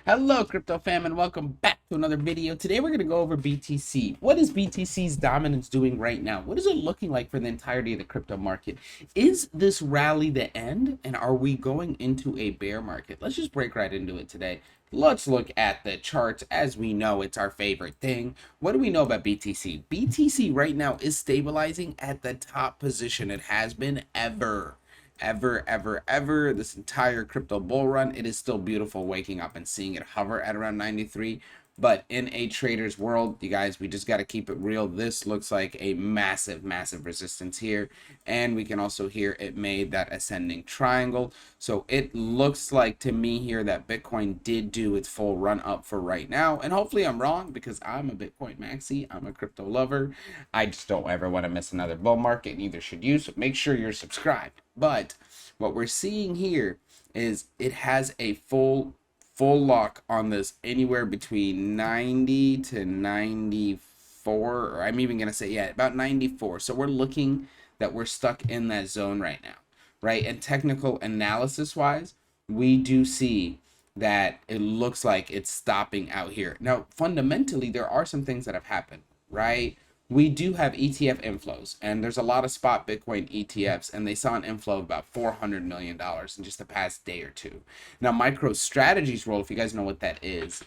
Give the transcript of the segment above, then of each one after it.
Hello, crypto fam, and welcome back to another video. Today we're going to go over BTC. What is BTC's dominance doing right now? What is it looking like for the entirety of the crypto market? Is this rally the end, and are we going into a bear market? Let's just break right into it today. Let's look at the charts. As we know, it's our favorite thing. What do we know about BTC? BTC right now is stabilizing at the top position it has been ever this entire crypto bull run. It is still beautiful waking up and seeing it hover at around 93, but in a trader's world, you guys, we just got to keep it real. This looks like a massive resistance here, and we can also hear it made that ascending triangle. So it looks like to me here that Bitcoin did do its full run up for right now, and hopefully I'm wrong, because I'm a Bitcoin maxi, I'm a crypto lover. I just don't ever want to miss another bull market, neither should you, so make sure you're subscribed. But what we're seeing here is it has a full lock on this anywhere between 90 to 94, or I'm even going to say, yeah, about 94. So we're looking that we're stuck in that zone right now, right? And technical analysis wise, we do see that it looks like it's stopping out here. Now, fundamentally, there are some things that have happened, right? We do have ETF inflows, and there's a lot of spot Bitcoin ETFs, and they saw an inflow of about $400 million in just the past day or two. Now, MicroStrategy's role, if you guys know what that is,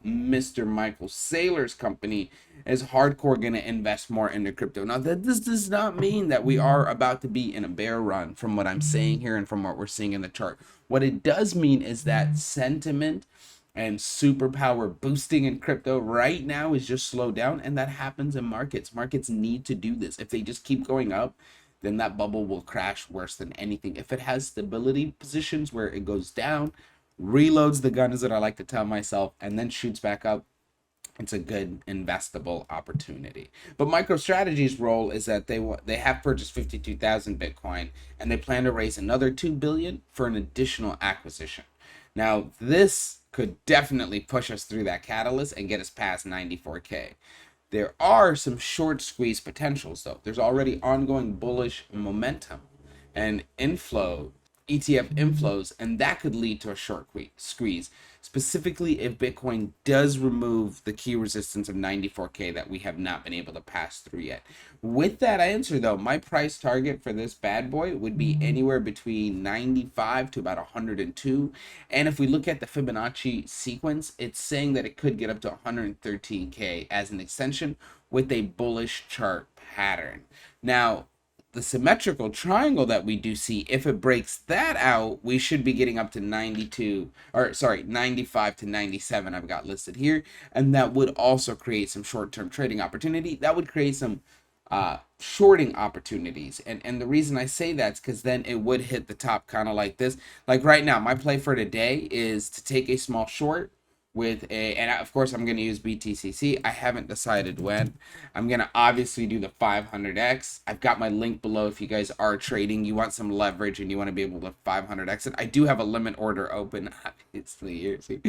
Mr. Michael Saylor's company is hardcore going to invest more into crypto. Now, this does not mean that we are about to be in a bear run from what I'm saying here and from what we're seeing in the chart. What it does mean is that sentiment and superpower boosting in crypto right now is just slowed down, and that happens in markets need to do this. If they just keep going up, then that bubble will crash worse than anything. If it has stability positions where it goes down, reloads the gun, is what I like to tell myself, and then shoots back up, it's a good investable opportunity. But MicroStrategy's role is that they have purchased 52,000 Bitcoin, and they plan to raise another 2 billion for an additional acquisition. Now, this could definitely push us through that catalyst and get us past 94K. There are some short squeeze potentials, though. There's already ongoing bullish momentum and ETF inflows, and that could lead to a short squeeze, specifically if Bitcoin does remove the key resistance of 94K that we have not been able to pass through yet. With that answer, though, my price target for this bad boy would be anywhere between 95 to about 102. And if we look at the Fibonacci sequence, it's saying that it could get up to 113K as an extension with a bullish chart pattern. Now, the symmetrical triangle that we do see, if it breaks that out, we should be getting up to 95 to 97 I've got listed here, and that would also create some short-term trading opportunity. That would create some shorting opportunities, and the reason I say that's because then it would hit the top kind of like this. Like right now, my play for today is to take a small short with and of course I'm going to use BTCC. I haven't decided when. I'm going to obviously do the 500x. I've got my link below if you guys are trading, you want some leverage and you want to be able to 500x it. I do have a limit order open, obviously. Here, see,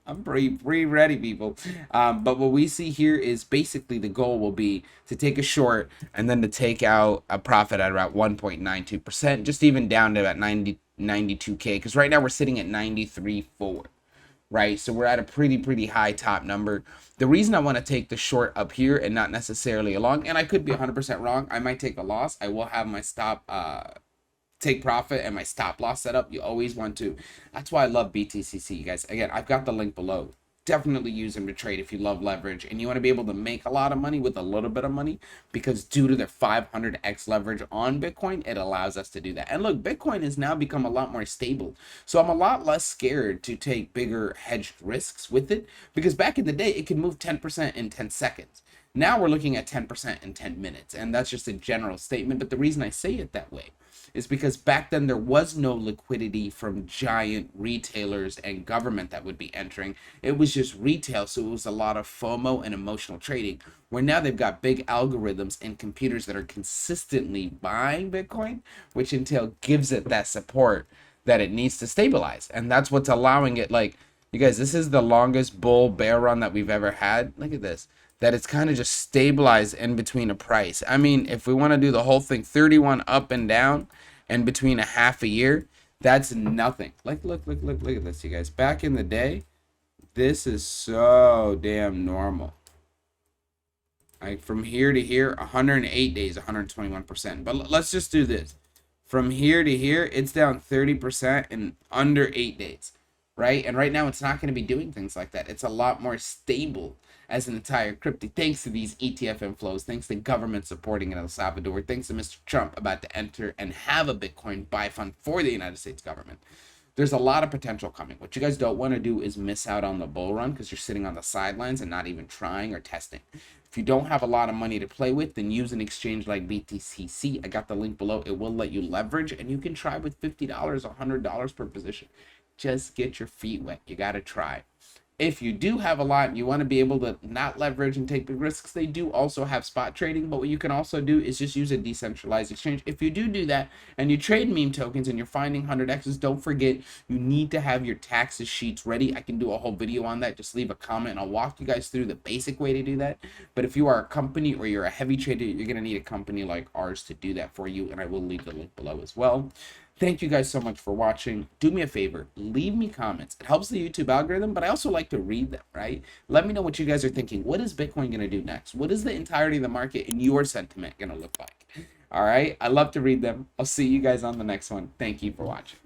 I'm pretty ready, people. But what we see here is basically the goal will be to take a short and then to take out a profit at about 1.92%, just even down to about 92K, because right now we're sitting at 93.4. Right, so we're at a pretty high top number. The reason I want to take the short up here and not necessarily a long, and I could be 100% wrong, I might take a loss. I will have my stop take profit and my stop loss set up. You always want to. That's why I love BTCC, you guys. Again, I've got the link below. Definitely use them to trade if you love leverage and you want to be able to make a lot of money with a little bit of money, because due to their 500x leverage on Bitcoin, it allows us to do that. And look, Bitcoin has now become a lot more stable, so I'm a lot less scared to take bigger hedged risks with it, because back in the day it could move 10% in 10 seconds. Now we're looking at 10% in 10 minutes, and that's just a general statement. But the reason I say it that way is because back then there was no liquidity from giant retailers and government that would be entering. It was just retail, so it was a lot of FOMO and emotional trading, where now they've got big algorithms and computers that are consistently buying Bitcoin, which Intel gives it that support that it needs to stabilize. And that's what's allowing it. Like, you guys, this is the longest bull bear run that we've ever had. Look at this. That it's kind of just stabilized in between a price. I mean, if we want to do the whole thing, 31 up and down and between a half a year, that's nothing. Like, look at this, you guys. Back in the day, This is so damn normal. Like from here to here, 108 days, 121%. But let's just do this. From here to here, it's down 30% in under 8 days, right? And right now, it's not going to be doing things like that. It's a lot more stable as an entire crypto, thanks to these ETF inflows, thanks to government supporting in El Salvador, thanks to Mr. Trump about to enter and have a Bitcoin buy fund for the United States government. There's a lot of potential coming. What you guys don't want to do is miss out on the bull run because you're sitting on the sidelines and not even trying or testing. If you don't have a lot of money to play with, then use an exchange like BTCC. I got the link below. It will let you leverage, and you can try with $50, $100 per position. Just get your feet wet. You got to try. If you do have a lot and you want to be able to not leverage and take big risks, they do also have spot trading. But what you can also do is just use a decentralized exchange. If you do that and you trade meme tokens and you're finding 100x's, don't forget you need to have your taxes sheets ready. I can do a whole video on that. Just leave a comment and I'll walk you guys through the basic way to do that. But if you are a company or you're a heavy trader, you're going to need a company like ours to do that for you. And I will leave the link below as well. Thank you guys so much for watching. Do me a favor, leave me comments. It helps the YouTube algorithm, but I also like to read them, right? Let me know what you guys are thinking. What is Bitcoin going to do next? What is the entirety of the market and your sentiment going to look like? All right, I love to read them. I'll see you guys on the next one. Thank you for watching.